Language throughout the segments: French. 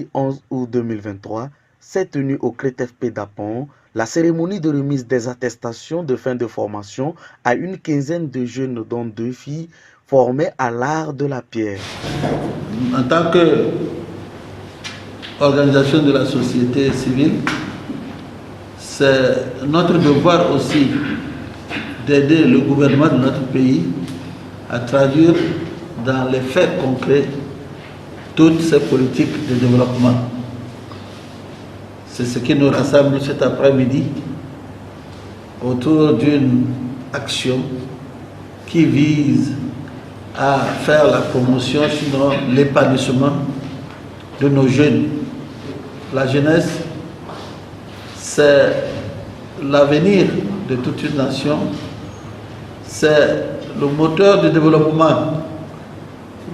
vendredi 11 août 2023, s'est tenue au CRETFP d'Apon la cérémonie de remise des attestations de fin de formation à une quinzaine de jeunes, dont 2 filles, formés à l'art de la pierre. En tant qu'organisation de la société civile, c'est notre devoir aussi d'aider le gouvernement de notre pays à traduire dans les faits concrets toutes ces politiques de développement. C'est ce qui nous rassemble cet après-midi autour d'une action qui vise à faire la promotion, sinon l'épanouissement de nos jeunes. La jeunesse, c'est l'avenir de toute une nation, c'est le moteur du développement.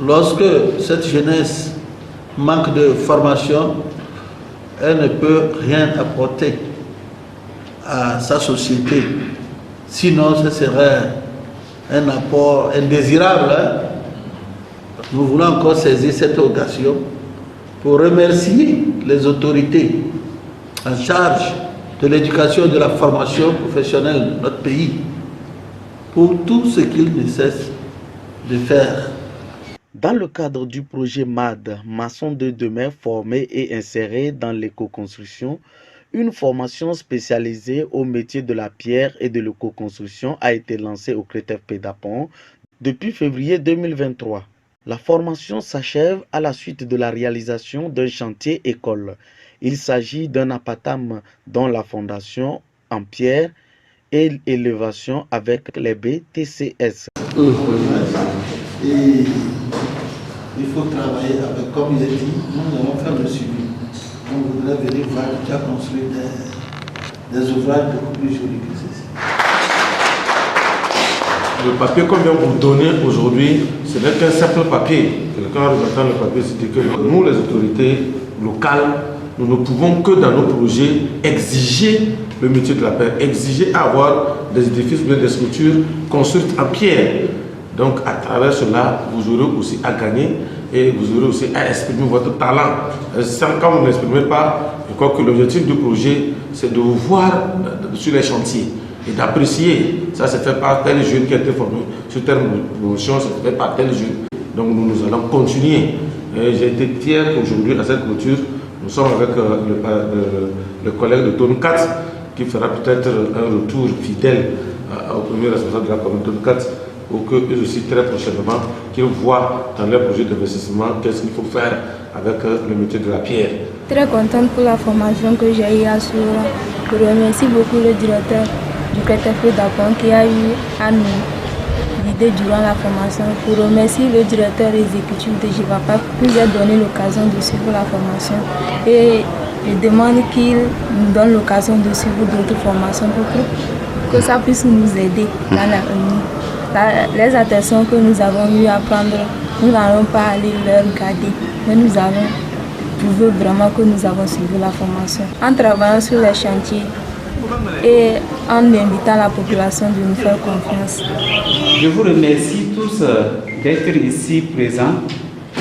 Lorsque cette jeunesse manque de formation, elle ne peut rien apporter à sa société. Sinon, ce serait un apport indésirable. Nous voulons encore saisir cette occasion pour remercier les autorités en charge de l'éducation et de la formation professionnelle de notre pays pour tout ce qu'ils ne cessent de faire. Dans le cadre du projet MAD, maçon de demain formé et inséré dans l'éco-construction, une formation spécialisée au métier de la pierre et de l'éco-construction a été lancée au CRETFP d'Apon depuis février 2023. La formation s'achève à la suite de la réalisation d'un chantier école. Il s'agit d'un apatam dont la fondation en pierre et élévation avec les BTCS. Et il faut travailler avec, comme il a dit, nous allons faire le suivi. On voudrait venir voir qui a construit des ouvrages beaucoup plus jolis que ceci. Le papier qu'on vient vous donner aujourd'hui, ce n'est qu'un simple papier. Quelqu'un regardant le papier, c'est que nous, les autorités locales, nous ne pouvons que dans nos projets exiger le métier de la pierre, exiger avoir des édifices, des structures construites en pierre. Donc à travers cela, vous aurez aussi à gagner et vous aurez aussi à exprimer votre talent. Quand vous n'exprimez pas, je crois que l'objectif du projet, c'est de vous voir sur les chantiers et d'apprécier. Ça, c'est fait par tel jeune qui a été formé sur telle promotion, c'est fait par tel jeune. Donc nous allons continuer. J'ai été fier qu'aujourd'hui, à cette clôture, nous sommes avec le collègue de Tonne 4 qui fera peut-être un retour fidèle au premier responsable de la commune Tonne 4 pour qu'eux aussi très prochainement qu'ils voient dans leur projet d'investissement qu'est-ce qu'il faut faire avec le métier de la pierre. Très contente pour la formation que j'ai eue à Soura. Je remercie beaucoup le directeur du CRETFP d'Apon qui a eu à nous guider durant la formation. Je remercie le directeur exécutif de JIVAPAF qui nous a donné l'occasion de suivre la formation. Et je demande qu'il nous donne l'occasion de suivre d'autres formations pour que ça puisse nous aider dans l'avenir. Les attentions que nous avons eu à prendre, nous n'allons pas aller leur garder, mais nous allons prouver vraiment que nous avons suivi la formation. En travaillant sur les chantiers et en invitant la population de nous faire confiance. Je vous remercie tous d'être ici présents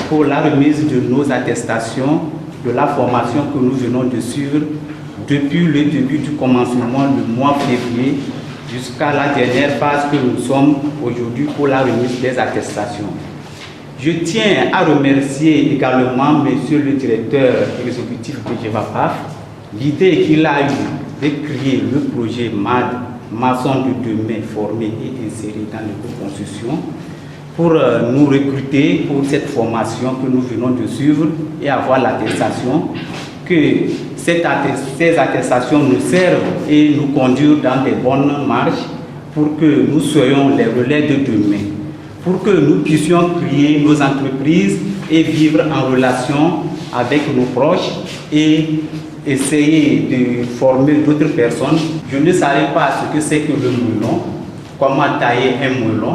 pour la remise de nos attestations de la formation que nous venons de suivre depuis le début du commencement, le mois février, jusqu'à la dernière phase que nous sommes aujourd'hui pour la remise des attestations. Je tiens à remercier également Monsieur le directeur exécutif de JIVAPAF, l'idée qu'il a eue de créer le projet MAD, maçon de demain formé et inséré dans l'éco-construction, pour nous recruter pour cette formation que nous venons de suivre et avoir l'attestation que ces attestations nous servent et nous conduisent dans des bonnes marches pour que nous soyons les relais de demain, pour que nous puissions créer nos entreprises et vivre en relation avec nos proches et essayer de former d'autres personnes. Je ne savais pas ce que c'est que le moulon, comment tailler un moulon,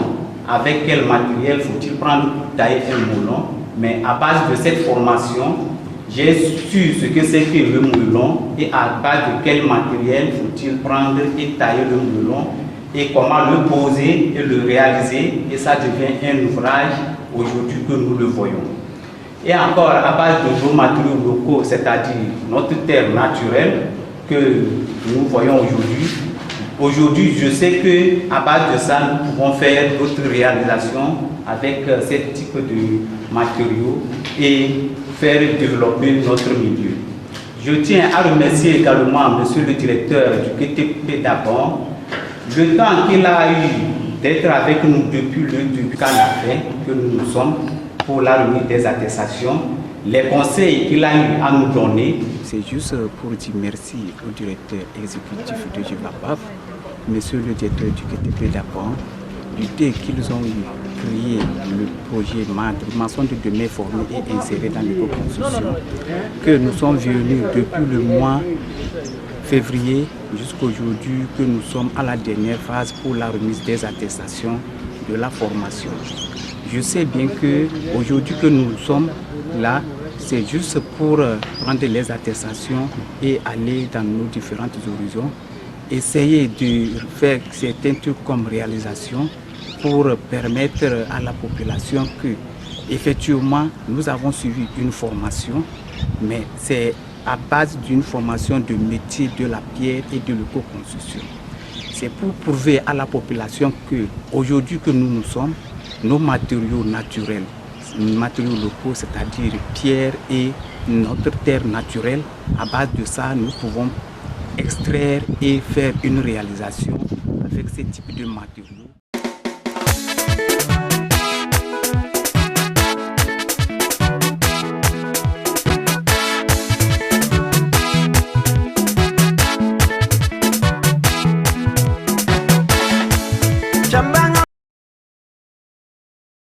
avec quel matériel faut-il prendre pour tailler un moulon, mais à base de cette formation, j'ai su ce que c'est que le moulon et à base de quel matériel faut-il prendre et tailler le moulon et comment le poser et le réaliser. Et ça devient un ouvrage aujourd'hui que nous le voyons. et encore à base de nos matériaux locaux, c'est-à-dire notre terre naturelle que nous voyons aujourd'hui. Aujourd'hui, je sais qu'à base de ça, nous pouvons faire d'autres réalisations avec ce type de matériaux et faire développer notre milieu. Je tiens à remercier également M. le directeur du QTP d'Abon, le temps qu'il a eu d'être avec nous depuis le début qu'à la fin que nous sommes pour la remise des attestations, les conseils qu'il a eu à nous donner. C'est juste pour dire merci au directeur exécutif de GEVAPAF, monsieur le directeur du QTP d'Abon, du dès qu'ils ont créé le projet MAD, maçon de demain formé et inséré dans l'éco-construction, que nous sommes venus depuis le mois février jusqu'à aujourd'hui, que nous sommes à la dernière phase pour la remise des attestations de la formation. Je sais bien que aujourd'hui que nous sommes là, c'est juste pour prendre les attestations et aller dans nos différentes horizons, essayer de faire certains trucs comme réalisation pour permettre à la population que, effectivement, nous avons suivi une formation, mais c'est à base d'une formation de métier de la pierre et de l'éco-construction. C'est pour prouver à la population que, aujourd'hui que nous sommes, nos matériaux naturels, matériaux locaux, c'est-à-dire pierre et notre terre naturelle, à base de ça, nous pouvons extraire et faire une réalisation avec ce type de matériaux.